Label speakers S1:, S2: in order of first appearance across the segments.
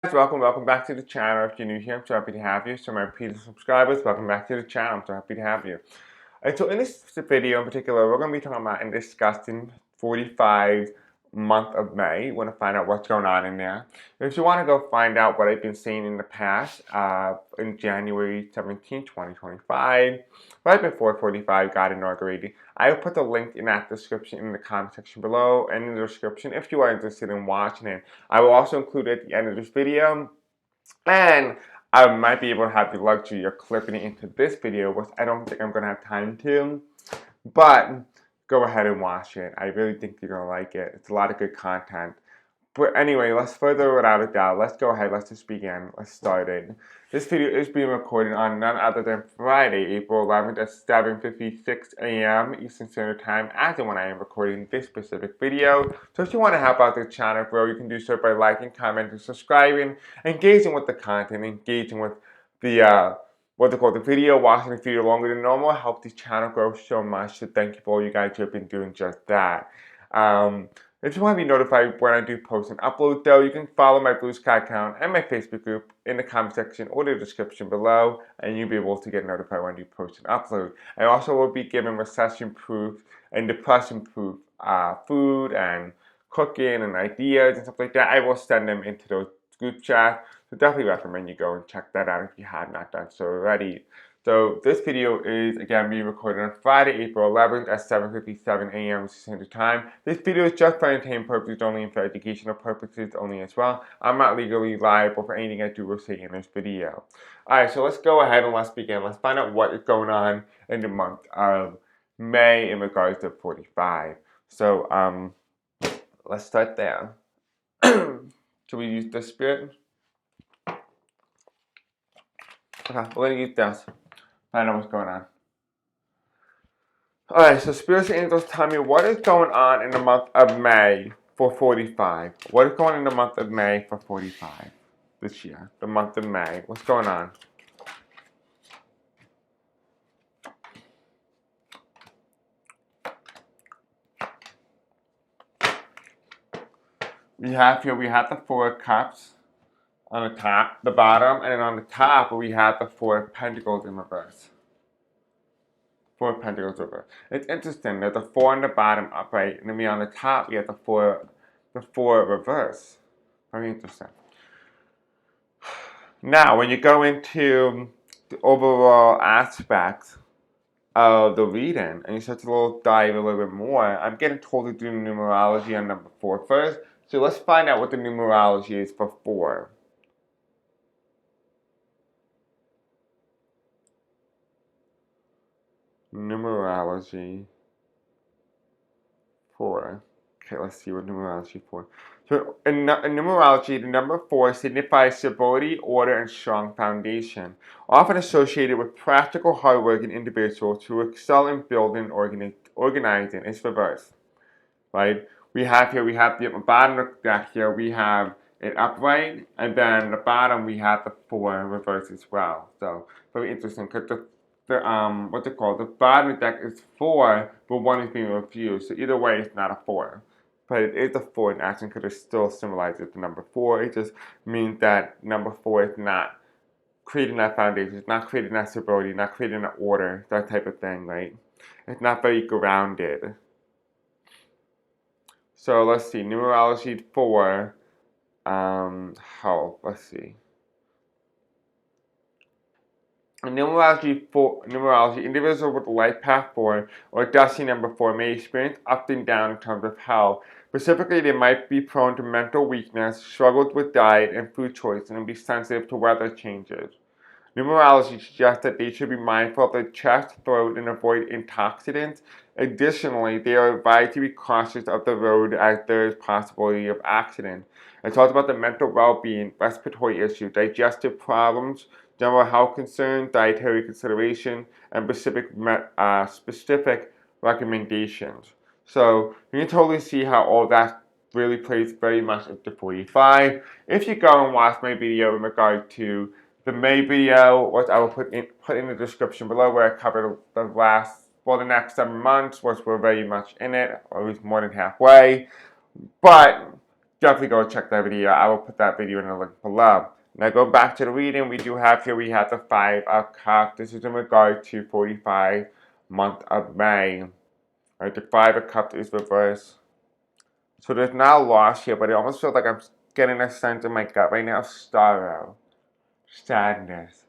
S1: Welcome back to the channel. If you're new here, I'm so happy to have you. So my previous subscribers, welcome back to the channel. I'm so happy to have you. And so in this video in particular, we're going to be talking about and discussing 45 month of May. We want to find out what's going on in there. If you want to go find out what I've been saying in the past, in January 17, 2025, right before 45 got inaugurated, I will put the link in that description in the comment section below and in the description if you are interested in watching it. I will also include it at the end of this video, and I might be able to have the luxury of clipping it into this video, which I don't think I'm going to have time to, but go ahead and watch it. I really think you're going to like it. It's a lot of good content. But anyway, let's further without a doubt. Let's go ahead. Let's just begin. Let's start it. This video is being recorded on none other than Friday, April 11th at 7:56 a.m. Eastern Standard Time, as in when I am recording this specific video. So if you want to help out the channel grow, you can do so by liking, commenting, subscribing, engaging with the content, engaging with the the video, watching the video longer than normal. Help the channel grow so much. So thank you for all you guys who have been doing just that. If you want to be notified when I do post and upload, though, you can follow my Blue Sky account and my Facebook group in the comment section or the description below, and you'll be able to get notified when I do post and upload. I also will be giving recession-proof and depression-proof food and cooking and ideas and stuff like that. I will send them into those group chats, so definitely recommend you go and check that out if you have not done so already. So this video is again being recorded on Friday, April 11th at 7:57 a.m. Standard Time. This video is just for entertainment purposes only and for educational purposes only as well. I'm not legally liable for anything I do or say in this video. Alright, so let's go ahead and let's begin. Let's find out what is going on in the month of May in regards to 45. So let's start there. Should we use the spirit? Okay, we're gonna use this. I know what's going on. Alright, so spirits and angels tell me what is going on in the month of May for 45. What is going on in the month of May for 45 this year? The month of May. What's going on? We have the Four of Cups on the top, the bottom, and then on the top we have the Four of Pentacles in reverse. Four of Pentacles reverse. It's interesting. There's the four on the bottom upright, and then on the top we have the four reverse. Very interesting. Now, when you go into the overall aspects of the reading, and you start to dive a little bit more, I'm getting told to do numerology on number 4 first. So let's find out what the numerology is for 4. Numerology 4. Okay, let's see what numerology 4. So in numerology, the number 4 signifies stability, order, and strong foundation, often associated with practical, hardworking individuals who excel in building and organizing. It's reverse, right? We have the bottom of the deck here, we have it upright, and then the bottom we have the 4 reverse as well. So very interesting, because the bottom of the deck is 4, but 1 is being refused. So either way, it's not a 4. But it is a 4 in action because it still symbolizes the number 4. It just means that number 4 is not creating that foundation. It's not creating that stability, not creating that order, that type of thing, right? It's not very grounded. So let's see, numerology 4, health, let's see. In numerology, individuals with life path 4 or destiny number 4 may experience up and down in terms of health. Specifically, they might be prone to mental weakness, struggles with diet and food choices, and be sensitive to weather changes. Numerology suggests that they should be mindful of their chest, throat, and avoid intoxicants. Additionally, they are advised to be cautious of the road as there is possibility of accident. It talks about the mental well-being, respiratory issues, digestive problems, general health concerns, dietary consideration, and specific recommendations. So you can totally see how all that really plays very much into 45. If you go and watch my video in regard to the May video, which I will put in the description below, where I covered the next 7 months, which we're very much in it, or at least more than halfway. But definitely go check that video. I will put that video in the link below. Now going back to the reading, we have the Five of Cups. This is in regard to 45 month of May. Right, the Five of Cups is reversed. So there's not loss here, but it almost feels like I'm getting a sense in my gut right now of sorrow, sadness,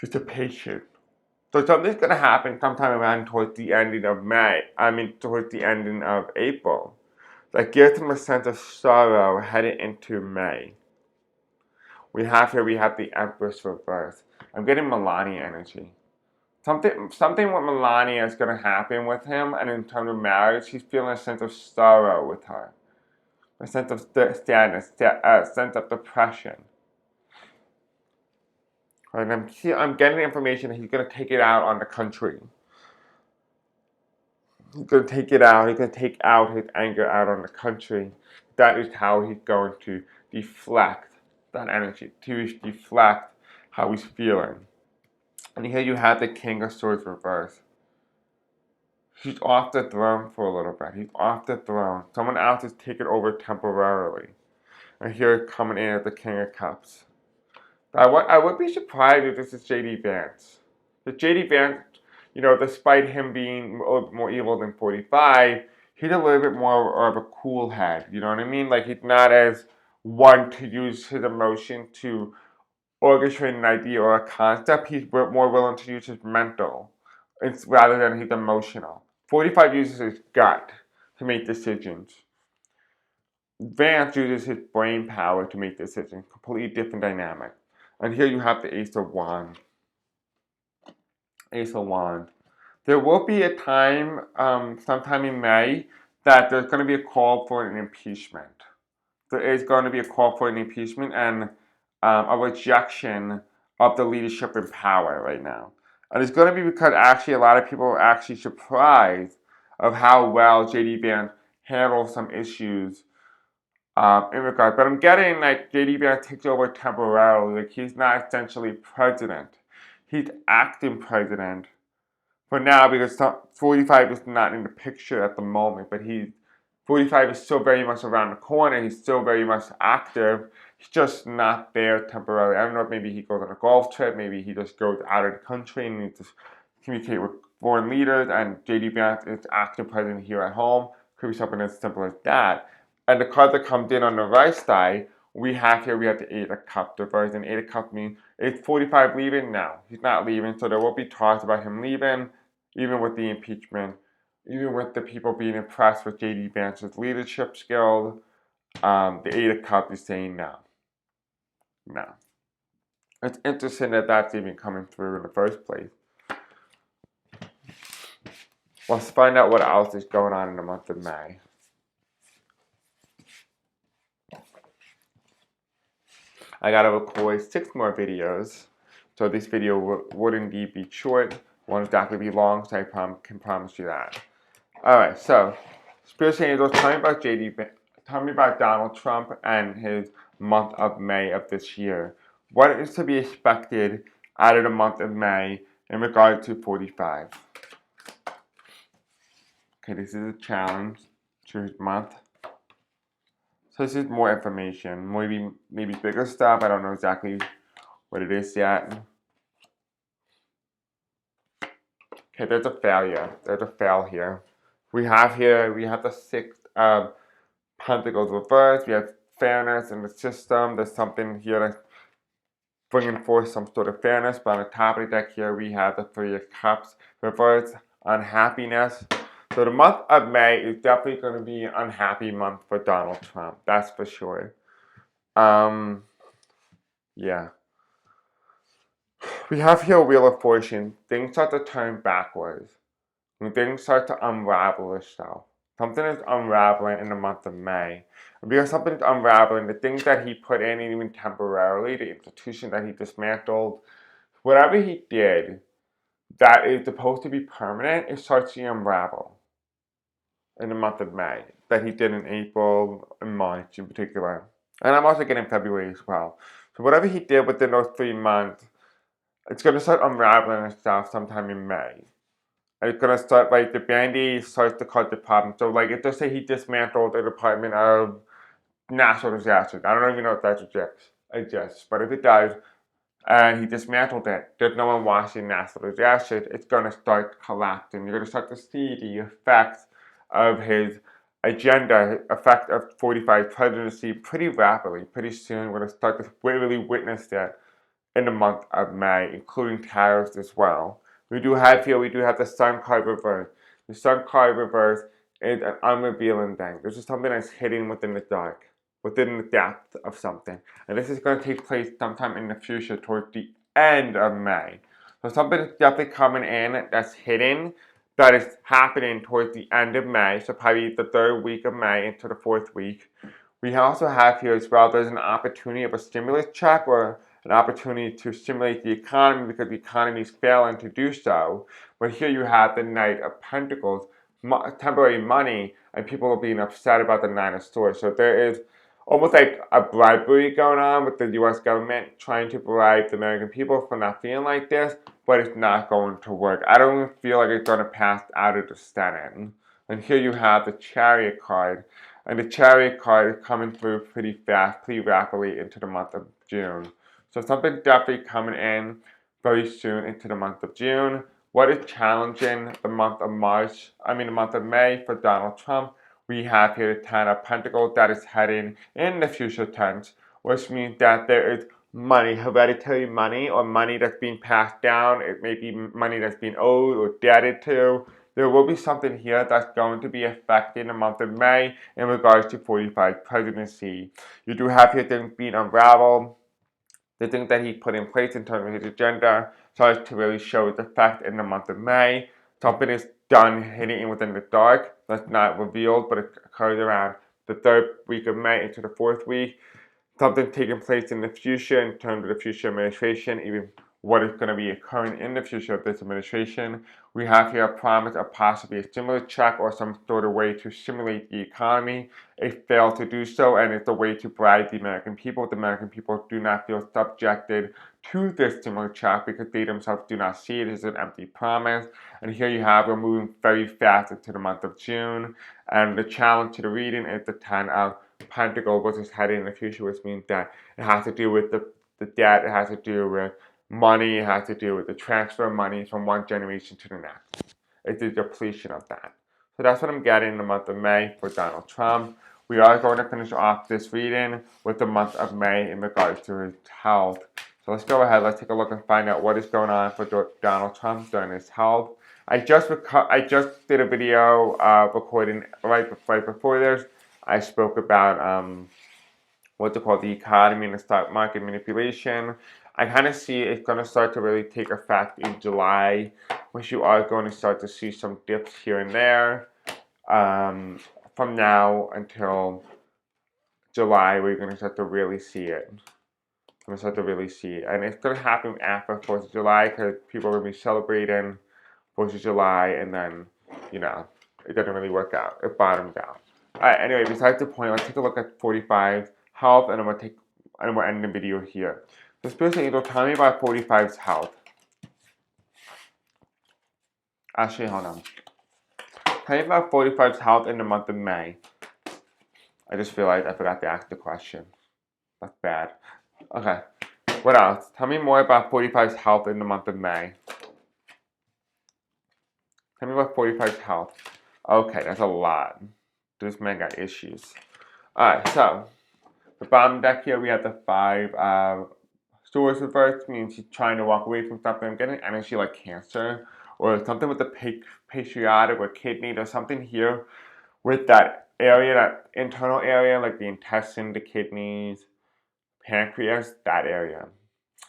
S1: dissipation. So something's going to happen sometime around towards the ending of May. Towards the ending of April. That gives him a sense of sorrow heading into May. We have the Empress reverse. I'm getting Melania energy. Something with Melania is going to happen with him, and in terms of marriage, he's feeling a sense of sorrow with her. A sense of sadness, a sense of depression. And I'm getting information that he's going to take it out on the country. He's going to take it out. He's going to take out his anger out on the country. That is how he's going to deflect that energy, to deflect how he's feeling. And here you have the King of Swords reversed. He's off the throne for a little bit. He's off the throne. Someone else is taking over temporarily. And here coming in as the King of Cups. I would be surprised if this is J.D. Vance. The J.D. Vance, despite him being a little bit more evil than 45, he's a little bit more of a cool head. You know what I mean? Like, he's not as one to use his emotion to orchestrate an idea or a concept. He's more willing to use his mental rather than his emotional. 45 uses his gut to make decisions. Vance uses his brain power to make decisions. Completely different dynamic. And here you have the Ace of Wands. Ace of Wands. There will be a time, sometime in May, that there's going to be a call for an impeachment. There is going to be a call for an impeachment and a rejection of the leadership in power right now. And it's going to be because actually a lot of people are actually surprised of how well J.D. Vance handles some issues in regard. But I'm getting like J.D. Vance takes over temporarily. Like, he's not essentially president. He's acting president for now because 45 is not in the picture at the moment. But 45 is still very much around the corner. He's still very much active. He's just not there temporarily. I don't know if maybe he goes on a golf trip. Maybe he just goes out of the country and needs to communicate with foreign leaders. And J.D. Vance is acting president here at home. Could be something as simple as that. And the card that comes in on the right side, we have the Eight of Cups reversed. And Eight of Cups means, is 45 leaving? No, he's not leaving. So there will be talks about him leaving, even with the impeachment, even with the people being impressed with J.D. Vance's leadership skills. The Eight of Cups is saying no. No. It's interesting that that's even coming through in the first place. Let's find out what else is going on in the month of May. I gotta record 6 more videos, so this video would indeed be short. Won't exactly be long, so I can promise you that. Alright, so Spiritual Angels, tell me about Donald Trump and his month of May of this year. What is to be expected out of the month of May in regard to 45? Okay, this is a challenge to his month. So this is more information, maybe bigger stuff. I don't know exactly what it is yet. Okay, there's a failure. There's a fail here. We have the Six of Pentacles reversed. We have fairness in the system. There's something here that's bringing forth some sort of fairness. But on the top of the deck here, we have the Three of Cups reversed. Unhappiness. So the month of May is definitely going to be an unhappy month for Donald Trump. That's for sure. Yeah. We have here Wheel of Fortune. Things start to turn backwards. When things start to unravel itself. Something is unraveling in the month of May. And because something is unraveling, the things that he put in, even temporarily, the institution that he dismantled, whatever he did that is supposed to be permanent, it starts to unravel in the month of May, that he did in April and March in particular. And I'm also getting February as well. So whatever he did within those 3 months, it's going to start unraveling itself sometime in May. And it's going to start, like, the Band-Aid starts to cause the problem. So, like, if just say he dismantled the Department of natural disasters. I don't even know if that exists, but if it does, and he dismantled it, there's no one watching natural disasters, it's going to start collapsing. You're going to start to see the effects of his agenda, effect of 45 presidency pretty rapidly, pretty soon. We're going to start to really witness that in the month of May, including tariffs as well. We do have the Sun card reverse. The Sun card reverse is an unrevealing thing. This is something that's hidden within the dark, within the depth of something. And this is going to take place sometime in the future towards the end of May. So something is definitely coming in that's hidden, that is happening towards the end of May, so probably the third week of May into the fourth week. We also have here as well, there's an opportunity of a stimulus check or an opportunity to stimulate the economy because the economy is failing to do so. But here you have the Knight of Pentacles, temporary money, and people are being upset about the Nine of Swords. So there is almost like a bribery going on with the U.S. government trying to bribe the American people for not feeling like this, but it's not going to work. I don't even feel like it's going to pass out of the Senate. And here you have the Chariot card. And the Chariot card is coming through pretty fast, pretty rapidly into the month of June. So something definitely coming in very soon into the month of June. What is challenging the month of the month of May for Donald Trump? We have here the Ten of Pentacles that is heading in the future tense, which means that there is money, hereditary money, or money that's being passed down. It may be money that's being owed or debted to. There will be something here that's going to be affecting the month of May in regards to 45 presidency. You do have here things being unraveled. The things that he put in place in terms of his agenda starts to really show its effect in the month of May. Something is done hidden within the dark that's not revealed, but it occurs around the third week of May into the fourth week. Something taking place in the future in terms of the future administration, even what is going to be occurring in the future of this administration. We have here a promise of possibly a stimulus check or some sort of way to stimulate the economy. It failed to do so, and it's a way to bribe the American people. The American people do not feel subjected to this stimulus check because they themselves do not see it as an empty promise. And here you have, we're moving very fast into the month of June. And the challenge to the reading is the Ten of Pentacles, which is heading in the future, which means that it has to do with the debt, it has to do with money, it has to do with the transfer of money from one generation to the next. It's the depletion of that. So that's what I'm getting in the month of May for Donald Trump. We are going to finish off this reading with the month of May in regards to his health. So let's go ahead, let's take a look and find out what is going on for Donald Trump during his health. I just did a video recording right before this. I spoke about what's it called, the economy and the stock market manipulation. I kind of see it's going to start to really take effect in July, which you are going to start to see some dips here and there from now until July, where you're going to start to really see it. I'm going to start to really see it. And it's going to happen after 4th of July because people are going to be celebrating 4th of July, and then, you know, it doesn't really work out. It bottoms out. Alright, anyway, besides the point, let's take a look at 45's health, and then we'll end the video here. So Spirit Angel, tell me about 45's health. Actually, hold on. Tell me about 45's health in the month of May. I just realized I forgot to ask the question. That's bad. Okay. What else? Tell me more about 45's health in the month of May. Tell me about 45's health. Okay, that's a lot. This man got issues. Alright, so the bottom deck here we have the 5 swords reversed, means he's trying to walk away from something. I'm getting energy like Cancer or something with the patriotic or kidney. There's something here with that area, that internal area, like the intestine, the kidneys, pancreas, that area.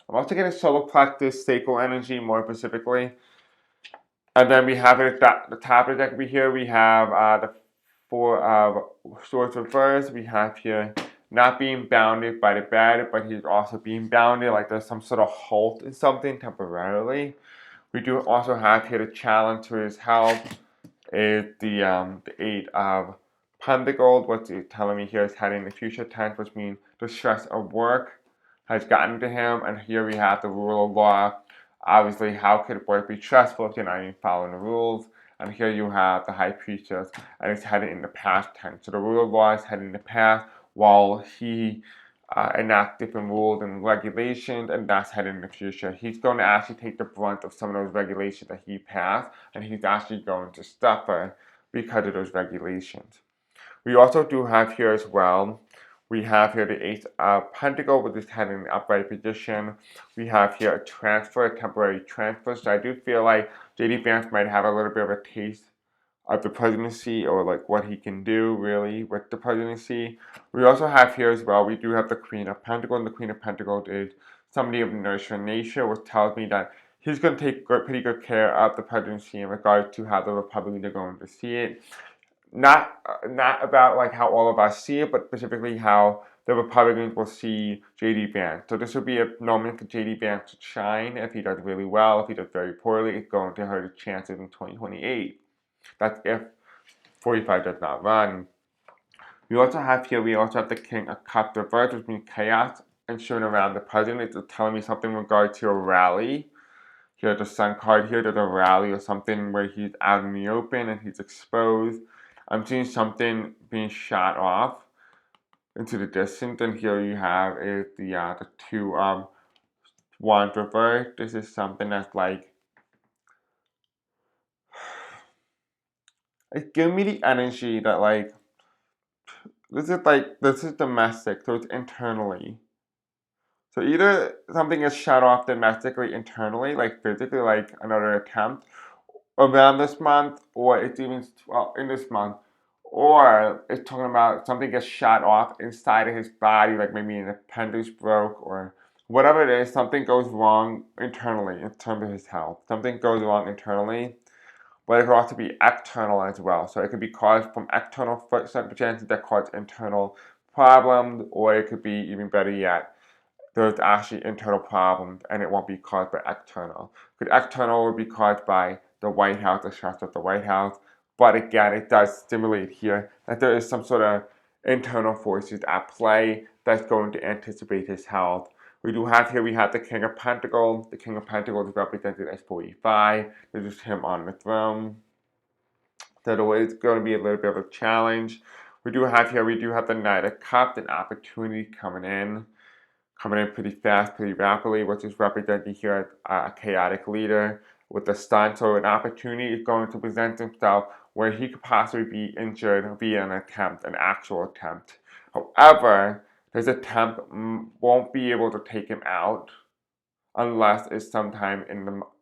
S1: I'm also getting solar plexus, sacral energy more specifically. And then we have it at the top of the deck here, we have the 4 swords reversed. We have here not being bounded by the bed, but he's also being bounded, like there's some sort of halt in something temporarily. We do also have here the challenge to his health is the 8 of Pentacles. What's it telling me here is heading in the future tense, which means the stress of work has gotten to him. And here we have the rule of law. Obviously, how could work be stressful if you're not even following the rules? And here you have the High Priestess, and it's heading in the past tense. So the rule of law is heading in the past, while he enact different rules and regulations, and that's heading in the future. He's going to actually take the brunt of some of those regulations that he passed, and he's actually going to suffer because of those regulations. We also do have here as well, we have here the Ace of Pentacles, which is heading in the upright position. We have here a transfer, a temporary transfer. So I do feel like J.D. Vance might have a little bit of a taste of the presidency, or like what he can do really with the presidency. We also have here as well, we do have the Queen of Pentacles, and the Queen of Pentacles is somebody of nurturing nature, which tells me that he's going to take pretty good care of the presidency in regards to how the Republicans are going to see it. Not about like how all of us see it, but specifically how the Republicans will see J.D. Vance. So this would be a moment for J.D. Vance to shine. If he does really well, if he does very poorly, it's going to hurt his chances in 2028. That's if 45 does not run. We also have the King of Cups reversed, which means chaos ensuing around the president. It's telling me something in regard to a rally. Here's the Sun card here. There's a rally or something where he's out in the open and he's exposed. I'm seeing something being shot off into the distance, and here you have is the two wands reversed. This is something that's like, it's giving me the energy that like this is domestic, so it's internally. So either something is shut off domestically, internally, like physically, like another attempt around this month, or it's even in this month, or it's talking about something gets shot off inside of his body, like maybe an appendix broke or whatever it is. Something goes wrong internally in terms of his health. Something goes wrong internally, but it could also be external as well. So it could be caused from external circumstances that cause internal problems, or it could be even better yet, there's actually internal problems and it won't be caused by external. Because external would be caused by the White House, the stress of the White House. But again, it does stimulate here that there is some sort of internal forces at play that's going to anticipate his health. We have the King of Pentacles. The King of Pentacles is represented as 45. This is him on the throne. So it's going to be a little bit of a challenge. We do have the Knight of Cups, an opportunity coming in pretty fast, pretty rapidly, which is represented here as a chaotic leader with the Sun. So an opportunity is going to present himself where he could possibly be injured via an actual attempt. However, his attempt won't be able to take him out unless it's sometime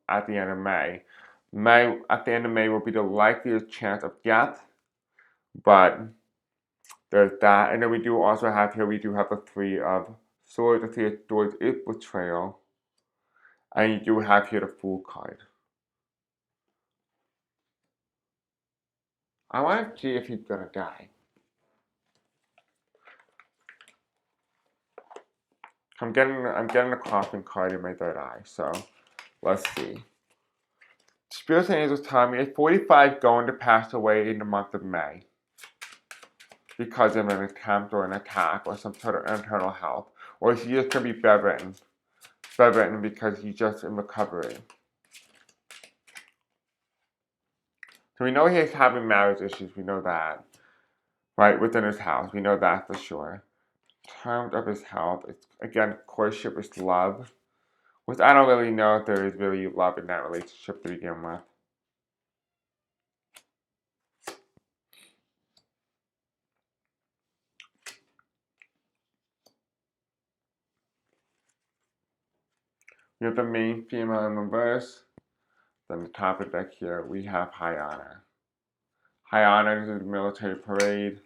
S1: at the end of May. At the end of May will be the likeliest chance of death, but there's that. And then we do have the Three of Swords. The Three of Swords is betrayal. And you do have here the Fool card. I want to see if he's gonna die. I'm getting a Coffin card in my third eye, so let's see. Spirits and Angels tell me is 45 going to pass away in the month of May because of an attempt or an attack or some sort of internal health, or is he just gonna be bedridden because he's just in recovery? So we know he's having marriage issues. We know that, right, within his house. We know that for sure. In terms of his health, it's, again, courtship is love, which I don't really know if there is really love in that relationship to begin with. We have the main female in reverse. Then the top of the deck here, we have High Honor. High Honor is a military parade.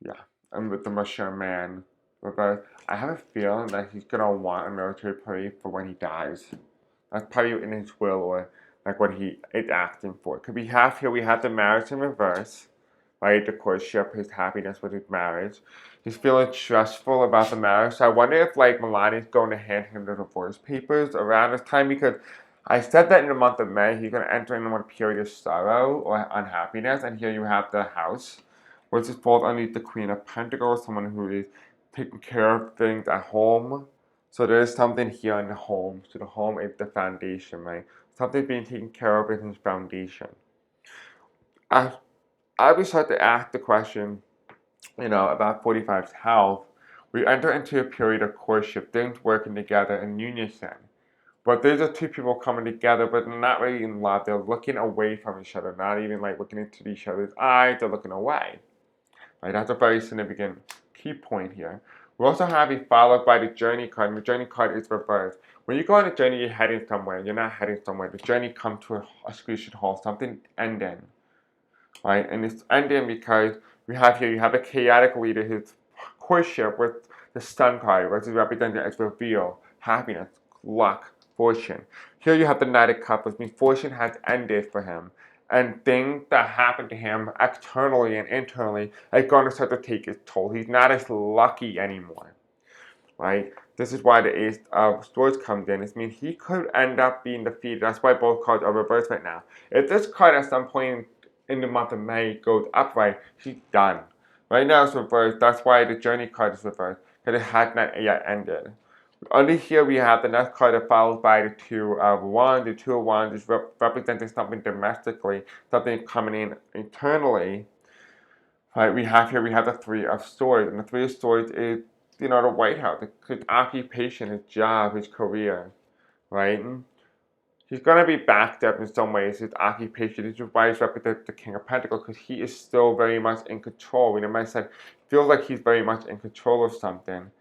S1: Yeah, and with the Muskrat man reverse. I have a feeling that he's gonna want a military parade for when he dies. That's probably in his will, or like what he is asking for. Because we have the marriage in reverse, right? The courtship, his happiness with his marriage. He's feeling stressful about the marriage. So I wonder if like Melania's going to hand him the divorce papers around this time, because I said that in the month of May he's going to enter into a period of sorrow or unhappiness, and here you have the house, which is falls underneath the Queen of Pentacles, someone who is taking care of things at home. So there is something here in the home. So the home is the foundation, right? Something being taken care of in his foundation. I would start to ask the question, about 45's health, we enter into a period of courtship, things working together in unison. But these are two people coming together, but they're not really in love. They're looking away from each other, not even like looking into each other's eyes. They're looking away. Right? That's a very significant key point here. We also have it followed by the journey card, and the journey card is reversed. When you go on a journey, you're heading somewhere. You're not heading somewhere. The journey comes to a screeching halt, something ending, right? And it's ending because you have a chaotic leader who's courtship with the sun card, which is represented as reveal, happiness, luck, fortune. Here you have the Knight of Cups, which means fortune has ended for him. And things that happen to him externally and internally are going to start to take its toll. He's not as lucky anymore, right? This is why the Ace of Swords comes in. It means he could end up being defeated. That's why both cards are reversed right now. If this card at some point in the month of May goes upright, he's done. Right now it's reversed. That's why the Journey card is reversed, because it has not yet ended. Under here we have the next card that follows by the Two of Wands. The Two of Wands is representing something domestically, something coming in internally. Right, we have the Three of Swords, and the Three of Swords is, the White House, his occupation, his job, his career, right? He's going to be backed up in some ways, his occupation. This is why he's represented the King of Pentacles, because he is still very much in control. You might say, feels like he's very much in control of something.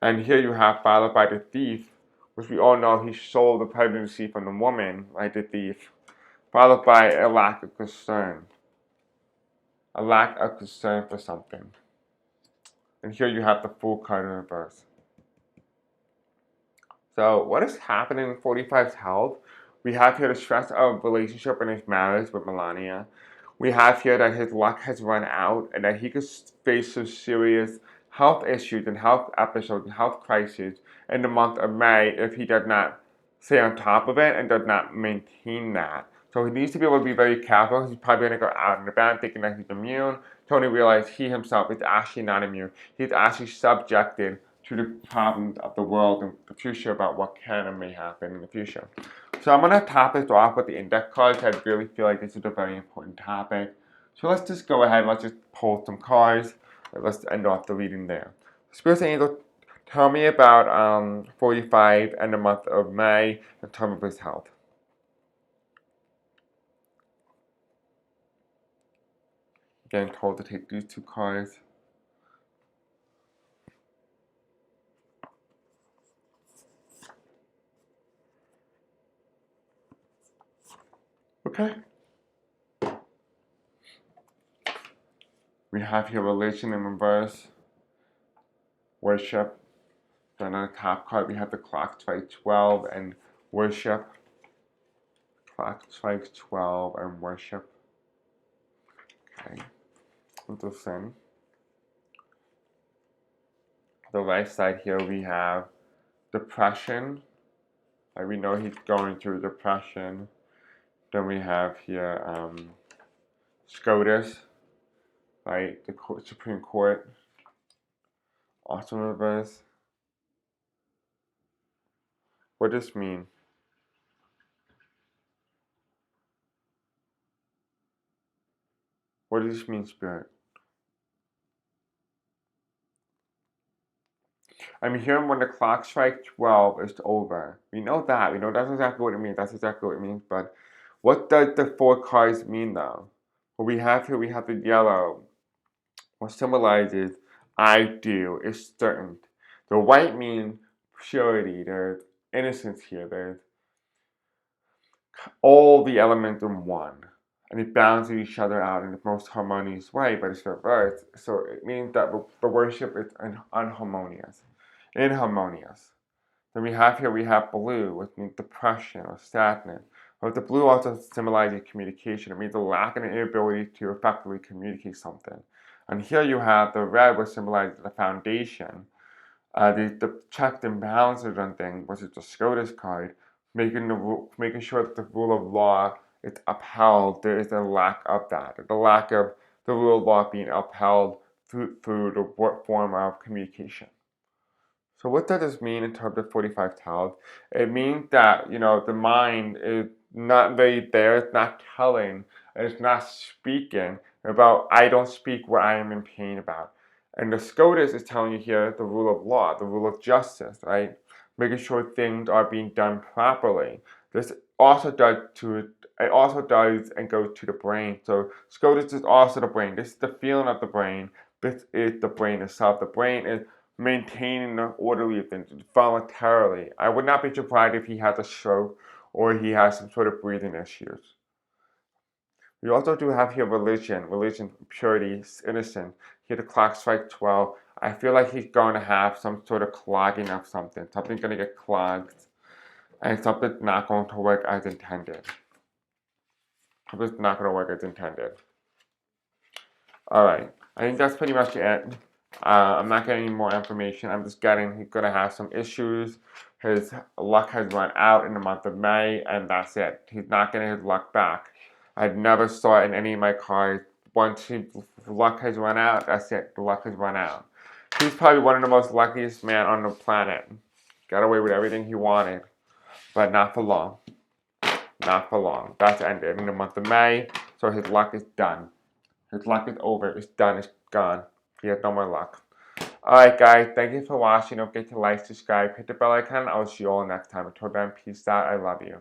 S1: And here you have followed by the Thief, which we all know he stole the presidency from the woman, right, the Thief, followed by a lack of concern. A lack of concern for something. And here you have the Fool card in reverse. So what is happening in 45's health? We have here the stress of relationship and his marriage with Melania. We have here that his luck has run out and that he could face some serious health issues and health episodes and health crises in the month of May if he does not stay on top of it and does not maintain that. So he needs to be able to be very careful. He's probably going to go out and about thinking that he's immune. Tony realized he himself is actually not immune. He's actually subjected to the problems of the world in the future about what can and may happen in the future. So I'm going to top this off with the index cards. I really feel like this is a very important topic. So let's just go ahead, let's just pull some cards. Let's end off the reading there. Spirit Angel, tell me about 45 and the month of May in terms of his health. Getting told to take these two cards. Okay. We have here religion in reverse, worship. Then on the top card, we have the clock strikes 12 and worship. Clock strikes 12 and worship. Okay. Interesting. The right side here, we have depression. Like we know he's going through depression. Then we have here SCOTUS, right? The Supreme Court. Also in reverse. What does this mean? What does this mean, Spirit? I'm hearing when the clock strikes 12, it's over. We know that. We know that's exactly what it means. That's exactly what it means. But what does the four cards mean, though? What we have here, we have the yellow, what symbolizes I do, is certain. The white means purity. There's innocence here. There's all the elements in one. And it balances each other out in the most harmonious way, but it's reversed. So it means that the worship is unharmonious, inharmonious. Then we have blue, which means depression or sadness. But the blue also symbolizes communication. It means a lack of an inability to effectively communicate something. And here you have the red, which symbolizes the foundation. The checks and balances on things, which is the SCOTUS card, making sure that the rule of law is upheld. There is a lack of that. The lack of the rule of law being upheld through the form of communication. So what does this mean in terms of 45 health? It means that, the mind is not very there, it's not telling, it's not speaking, about I don't speak what I am in pain about. And the SCOTUS is telling you here the rule of law, the rule of justice, right? Making sure things are being done properly. This also does to it also does and goes to the brain. So SCOTUS is also the brain. This is the feeling of the brain. This is the brain itself. The brain is maintaining the orderly of things voluntarily. I would not be surprised if he has a stroke or he has some sort of breathing issues. We also do have here religion, purity, innocent. Here the clock strikes 12. I feel like he's going to have some sort of clogging of something. Something's going to get clogged. And something's not going to work as intended. Something's not going to work as intended. Alright, I think that's pretty much it. I'm not getting any more information. I'm just getting he's going to have some issues. His luck has run out in the month of May, and that's it. He's not getting his luck back. I never saw it in any of my cards. Once his luck has run out, that's it. The luck has run out. He's probably one of the most luckiest men on the planet. Got away with everything he wanted, but not for long. Not for long. That's ended in the month of May, so his luck is done. His luck is over. It's done. It's gone. He has no more luck. Alright guys, thank you for watching. Don't forget to like, subscribe, hit the bell icon. I'll see you all next time. Until then, peace out. I love you.